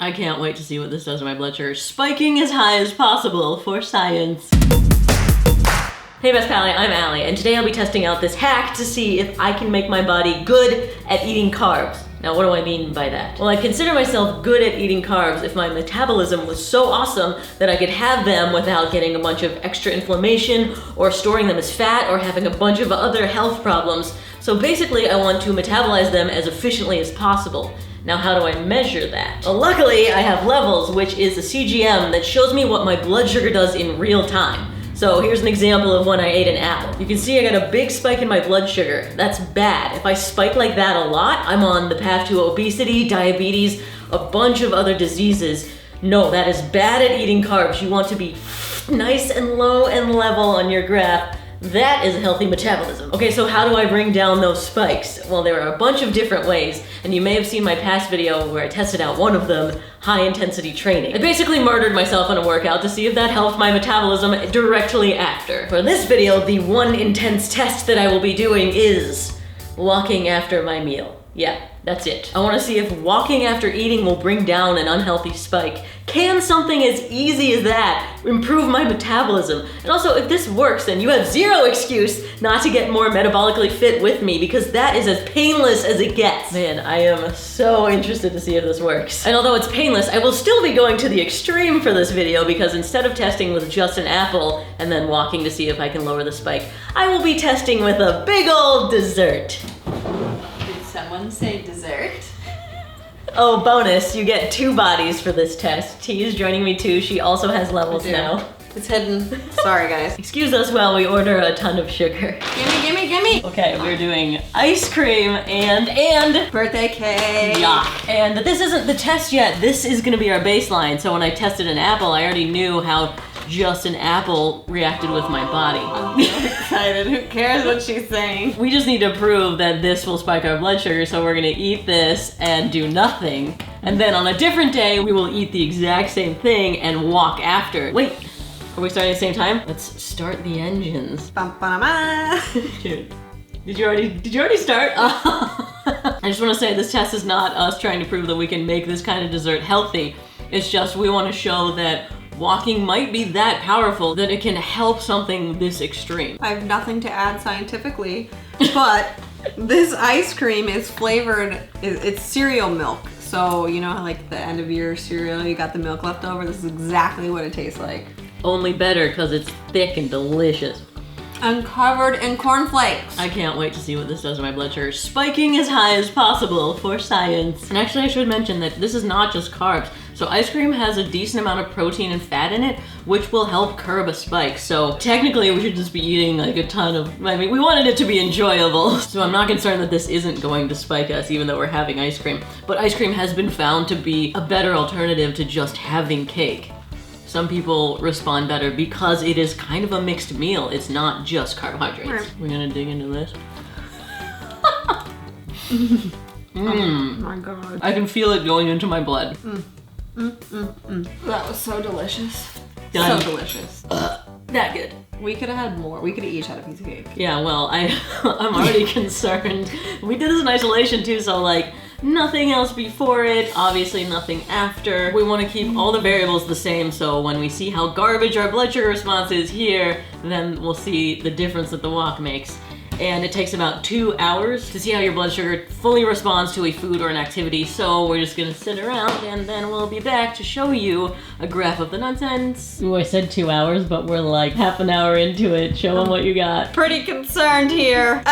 I can't wait to see what this does to my blood sugar. Spiking as high as possible for science. Hey Best Pally, I'm Allie, and today I'll be testing out this hack to see if I can make my body good at eating carbs. Now, what do I mean by that? Well, I consider myself good at eating carbs if my metabolism was so awesome that I could have them without getting a bunch of extra inflammation or storing them as fat or having a bunch of other health problems. So basically, I want to metabolize them as efficiently as possible. Now, how do I measure that? Well, luckily, I have Levels, which is a CGM that shows me what my blood sugar does in real time. So here's an example of when I ate an apple. You can see I got a big spike in my blood sugar. That's bad. If I spike like that a lot, I'm on the path to obesity, diabetes, a bunch of other diseases. No, that is bad at eating carbs. You want to be nice and low and level on your graph. That is a healthy metabolism. Okay, so how do I bring down those spikes? Well, there are a bunch of different ways, and you may have seen my past video where I tested out one of them, high intensity training. I basically murdered myself on a workout to see if that helped my metabolism directly after. For this video, the one intense test that I will be doing is walking after my meal. Yeah, that's it. I want to see if walking after eating will bring down an unhealthy spike. Can something as easy as that improve my metabolism? And also, if this works, then you have zero excuse not to get more metabolically fit with me, because that is as painless as it gets. Man, I am so interested to see if this works. And although it's painless, I will still be going to the extreme for this video, because instead of testing with just an apple and then walking to see if I can lower the spike, I will be testing with a big old dessert. Someone say dessert? Oh, bonus, you get 2 bodies for this test. T is joining me too. She also has Levels now. It's hidden. Sorry, guys. Excuse us while we order a ton of sugar. Gimme. Okay, we're doing ice cream and Birthday cake. yeah. And this isn't the test yet. This is gonna be our baseline. So when I tested an apple, I already knew how just an apple reacted with my body. I'm so excited. Who cares what she's saying? We just need to prove that this will spike our blood sugar, so we're gonna eat this and do nothing. And then on a different day, we will eat the exact same thing and walk after. Wait, are we starting at the same time? Let's start the engines. Dude, did you already start? I just wanna say this test is not us trying to prove that we can make this kind of dessert healthy. It's just we wanna show that walking might be that powerful that it can help something this extreme. I have nothing to add scientifically, but this ice cream is flavored, it's cereal milk. So you know how like the end of your cereal, you got the milk left over? This is exactly what it tastes like. Only better because it's thick and delicious. And covered in cornflakes. I can't wait to see what this does to my blood sugar. Spiking as high as possible for science. And actually I should mention that this is not just carbs. So ice cream has a decent amount of protein and fat in it, which will help curb a spike. So technically we should just be eating like a ton of, we wanted it to be enjoyable. So I'm not concerned that this isn't going to spike us even though we're having ice cream. But ice cream has been found to be a better alternative to just having cake. Some people respond better because it is kind of a mixed meal. It's not just carbohydrates. We're gonna dig into this. Oh my god. I can feel it going into my blood. That was so delicious. Done. So delicious. That good. We could have had more. We could have each had a piece of cake. Yeah, well, I'm already concerned. We did this in isolation too, so like, nothing else before it, obviously nothing after. We want to keep all the variables the same, so when we see how garbage our blood sugar response is here, then we'll see the difference that the walk makes. And it takes about 2 hours to see how your blood sugar fully responds to a food or an activity, so we're just gonna sit around and then we'll be back to show you a graph of the nonsense. Ooh, I said 2 hours, but we're like half an hour into it. Show them what you got. Pretty concerned here.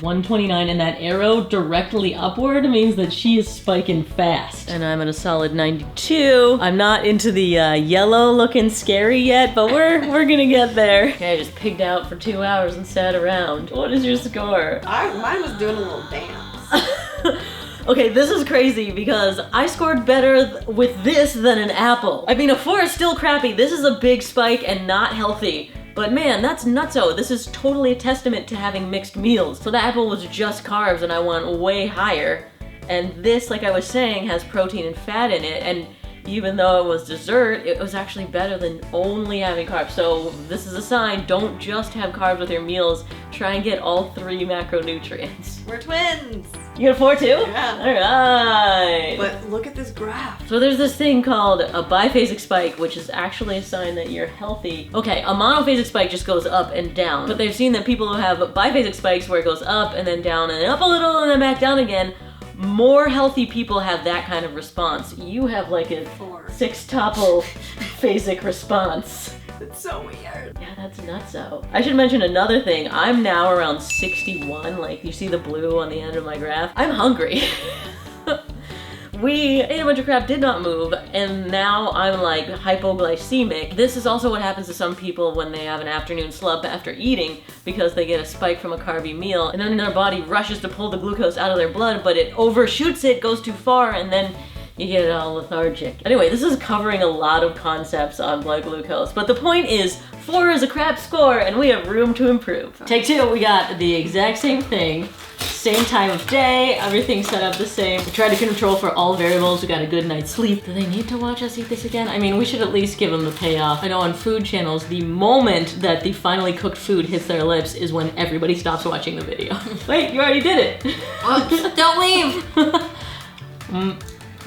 129, and that arrow directly upward means that she is spiking fast. And I'm at a solid 92. I'm not into the yellow looking scary yet, but we're gonna get there. Okay, I just pigged out for 2 hours and sat around. What is your score? Mine was doing a little dance. Okay, this is crazy because I scored better with this than an apple. I mean, a 4 is still crappy. This is a big spike and not healthy. But man, that's nutso. This is totally a testament to having mixed meals. So the apple was just carbs and I went way higher. And this, like I was saying, has protein and fat in it. And even though it was dessert, it was actually better than only having carbs. So this is a sign, don't just have carbs with your meals, try and get all 3 macronutrients. We're twins. You got 4 too? Yeah. Alright. But look at this graph. So there's this thing called a biphasic spike, which is actually a sign that you're healthy. Okay, a monophasic spike just goes up and down, but they've seen that people who have biphasic spikes where it goes up and then down and up a little and then back down again, more healthy people have that kind of response. You have like a 6-tuple phasic response. It's so weird. Yeah, that's nutso. I should mention another thing. I'm now around 61. Like, you see the blue on the end of my graph? I'm hungry. We ate a bunch of crap, did not move, and now I'm like hypoglycemic. This is also what happens to some people when they have an afternoon slump after eating, because they get a spike from a carby meal, and then their body rushes to pull the glucose out of their blood, but it overshoots it, goes too far, and then you get all lethargic. Anyway, this is covering a lot of concepts on blood glucose, but the point is, 4 is a crap score, and we have room to improve. Take 2, we got the exact same thing. Same time of day, everything's set up the same. We tried to control for all variables, we got a good night's sleep. Do they need to watch us eat this again? I mean, we should at least give them the payoff. I know on food channels, the moment that the finally cooked food hits their lips is when everybody stops watching the video. Wait, you already did it. Oops, don't leave.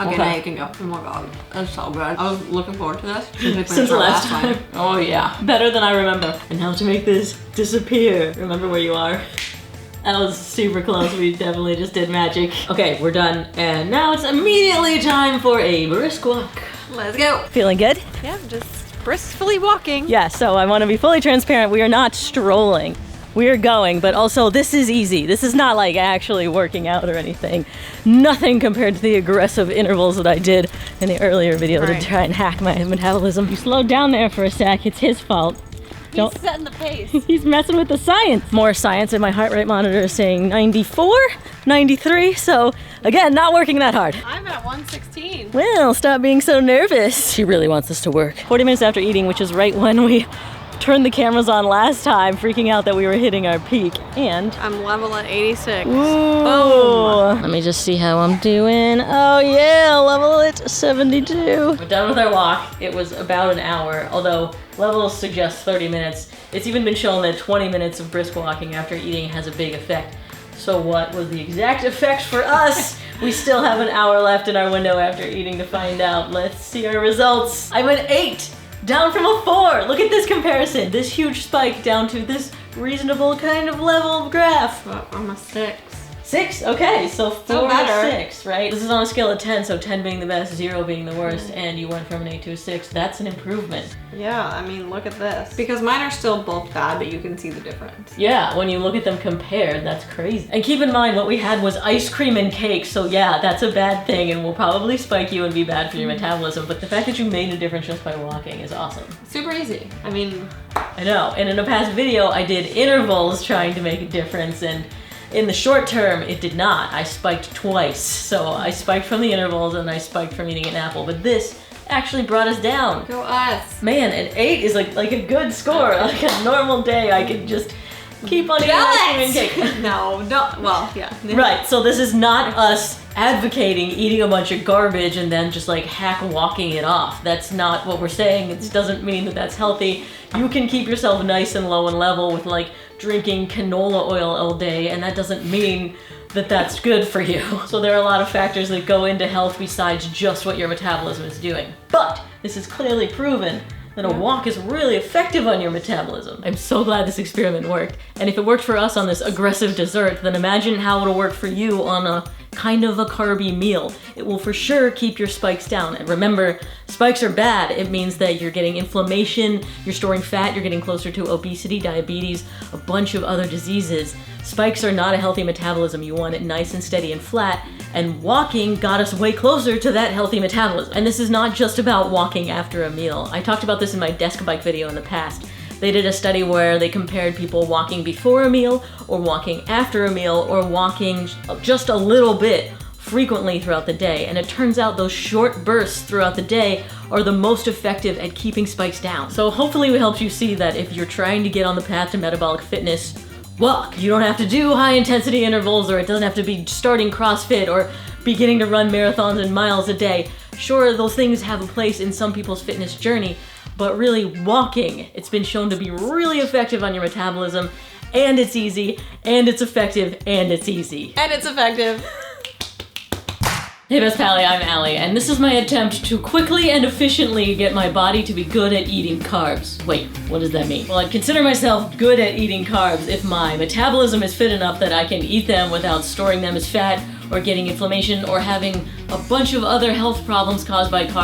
Okay, Okay. now you can go. Oh my god, that's so good. I was looking forward to this Since the last time. Oh yeah, better than I remember. And now to make this disappear. Remember where you are. That was super close, we definitely just did magic. Okay, we're done, and now it's immediately time for a brisk walk. Let's go. Feeling good? Yeah, just briskly walking. Yeah, so I want to be fully transparent, we are not strolling. We are going, but also this is easy. This is not like actually working out or anything. Nothing compared to the aggressive intervals that I did in the earlier video to try and hack my metabolism. You slowed down there for a sec, it's his fault. He's setting the pace. He's messing with the science. More science, and my heart rate monitor is saying 94, 93, so again, not working that hard. I'm at 116. Well, stop being so nervous. She really wants this to work. 40 minutes after eating, which is right when we turned the cameras on last time, freaking out that we were hitting our peak, and I'm level at 86. ooh. Boom. Let me just see how I'm doing. Oh yeah, level at 72. We're done with our walk. It was about an hour, although levels suggest 30 minutes. It's even been shown that 20 minutes of brisk walking after eating has a big effect. So what was the exact effect for us? We still have an hour left in our window after eating to find out. Let's see our results. I'm an 8. Down from a 4. Look at this comparison. This huge spike down to this reasonable kind of level of graph. I'm a 6. 6? Okay, so 4 So better. 6, right? This is on a scale of 10, so 10 being the best, 0 being the worst, and you went from an 8 to a 6. That's an improvement. Yeah, I mean, look at this. Because mine are still both bad, but you can see the difference. Yeah, when you look at them compared, that's crazy. And keep in mind, what we had was ice cream and cake, so yeah, that's a bad thing and will probably spike you and be bad for your metabolism, but the fact that you made a difference just by walking is awesome. Super easy. I mean, I know, and in a past video, I did intervals trying to make a difference, and in the short term, it did not. I spiked twice. So I spiked from the intervals and I spiked from eating an apple, but this actually brought us down. go us. Man, an 8 is like a good score. Like a normal day, I could just keep on eating ice cream and cake. No, don't. Well, yeah. Right, so this is not us advocating eating a bunch of garbage and then just like hack walking it off. That's not what we're saying. It doesn't mean that that's healthy. You can keep yourself nice and low and level with like drinking canola oil all day, and that doesn't mean that that's good for you. So there are a lot of factors that go into health besides just what your metabolism is doing. But this is clearly proven that a walk is really effective on your metabolism. I'm so glad this experiment worked. And if it worked for us on this aggressive dessert, then imagine how it'll work for you on a kind of a carby meal. It will for sure keep your spikes down. And remember, spikes are bad. It means that you're getting inflammation, you're storing fat, you're getting closer to obesity, diabetes, a bunch of other diseases. Spikes are not a healthy metabolism. You want it nice and steady and flat, and walking got us way closer to that healthy metabolism. And this is not just about walking after a meal. I talked about this in my desk bike video in the past. They did a study where they compared people walking before a meal, or walking after a meal, or walking just a little bit frequently throughout the day. And it turns out those short bursts throughout the day are the most effective at keeping spikes down. So hopefully we helped you see that if you're trying to get on the path to metabolic fitness, walk. You don't have to do high intensity intervals, or it doesn't have to be starting CrossFit or beginning to run marathons and miles a day. Sure, those things have a place in some people's fitness journey, but really walking, it's been shown to be really effective on your metabolism, and it's easy, and it's effective, and it's easy. And it's effective. Hey Best Pally, I'm Allie, and this is my attempt to quickly and efficiently get my body to be good at eating carbs. Wait, what does that mean? Well, I'd consider myself good at eating carbs if my metabolism is fit enough that I can eat them without storing them as fat, or getting inflammation, or having a bunch of other health problems caused by carbs.